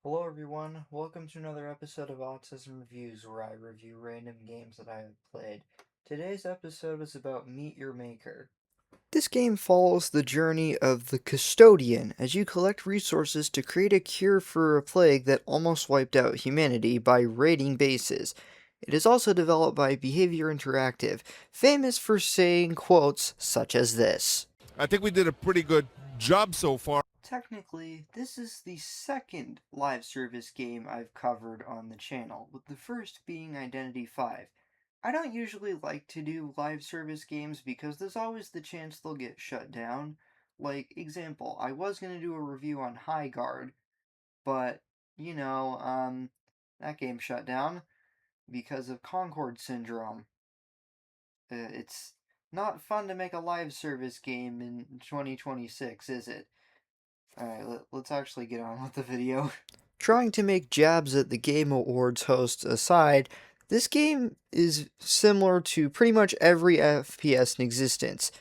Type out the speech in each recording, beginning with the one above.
Hello everyone, welcome to another episode of Autism Reviews where I review random games that I have played. Today's episode is about Meet Your Maker. This game follows the journey of the custodian as you collect resources to create a cure for a plague that almost wiped out humanity by raiding bases. It is also developed by Behavior Interactive, famous for saying quotes such as this. I think we did a pretty good job so far. Technically, this is the second live service game I've covered on the channel, with the first being Identity 5. I don't usually like to do live service games because there's always the chance they'll get shut down. Like, example, I was going to do a review on High Guard, but, that game shut down because of Concord Syndrome. It's not fun to make a live service game in 2026, is it? Alright, let's actually get on with the video. Trying to make jabs at the Game Awards host aside, this game is similar to pretty much every FPS in existence.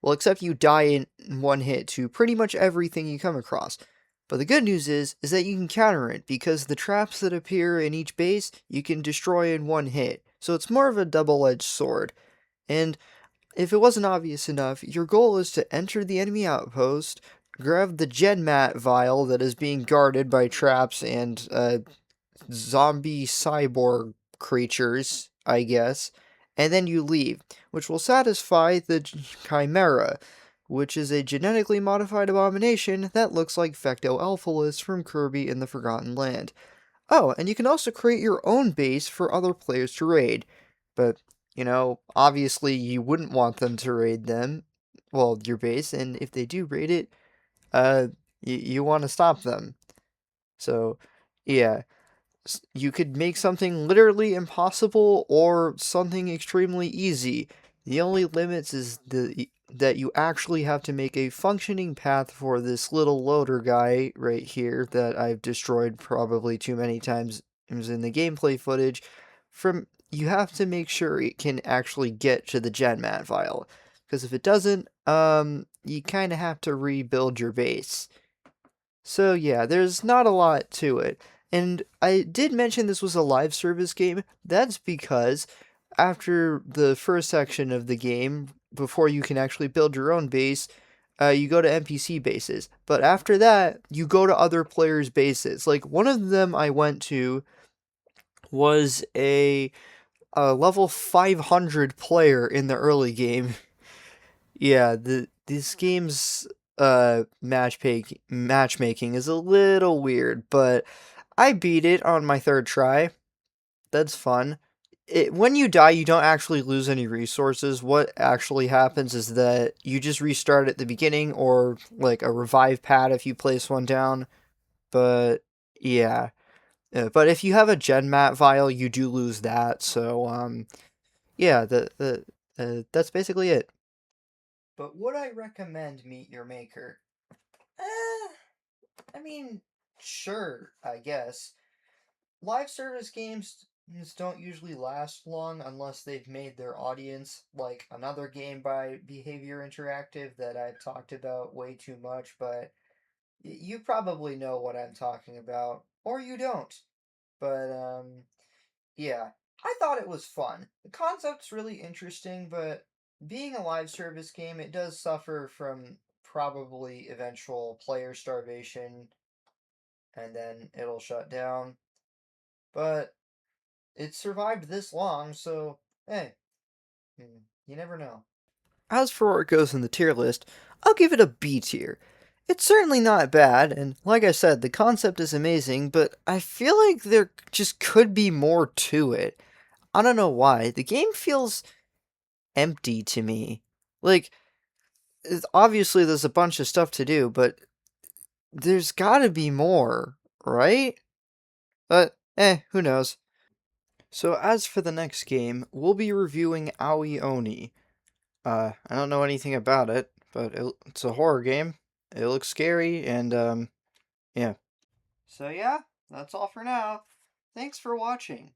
Well, except you die in one hit to pretty much everything you come across. But the good news is that you can counter it, because the traps that appear in each base, you can destroy in one hit. So it's more of a double-edged sword. And if it wasn't obvious enough, your goal is to enter the enemy outpost, grab the GenMat vial that is being guarded by traps and zombie cyborg creatures, I guess, and then you leave, which will satisfy the Chimera, which is a genetically modified abomination that looks like Fecto-Alphalus from Kirby in the Forgotten Land. Oh, and you can also create your own base for other players to raid, but obviously you wouldn't want them to raid them, well, your base, and if they do raid it, you want to stop them. So, yeah, you could make something literally impossible or something extremely easy. The only limits is that you actually have to make a functioning path for this little loader guy right here that I've destroyed probably too many times in the gameplay footage. You have to make sure it can actually get to the GenMat vial, because if it doesn't, you kind of have to rebuild your base. So yeah, there's not a lot to it. And I did mention this was a live service game. That's because after the first section of the game, before you can actually build your own base, you go to NPC bases. But after that, you go to other players' bases. Like, one of them I went to was a level 500 player in the early game. Yeah, this game's matchmaking is a little weird, but I beat it on my third try. That's fun. When you die, you don't actually lose any resources. What actually happens is that you just restart at the beginning, or like a revive pad if you place one down. But yeah, but if you have a GenMat vial, you do lose that. So yeah, that's basically it. But would I recommend Meet Your Maker? I mean, sure, I guess. Live service games don't usually last long unless they've made their audience, like another game by Behavior Interactive that I've talked about way too much, but you probably know what I'm talking about, or you don't. But, yeah, I thought it was fun. The concept's really interesting, but being a live service game, it does suffer from probably eventual player starvation, and then it'll shut down. But it survived this long, so hey, you never know. As for where it goes in the tier list, I'll give it a B tier. It's certainly not bad, and like I said, the concept is amazing, but I feel like there just could be more to it. I don't know why. The game feels empty to me. Like, obviously there's a bunch of stuff to do, but there's gotta be more, right? But, who knows. So as for the next game, we'll be reviewing Aoi Oni. I don't know anything about it, but it's a horror game. It looks scary, and, yeah. So yeah, that's all for now. Thanks for watching.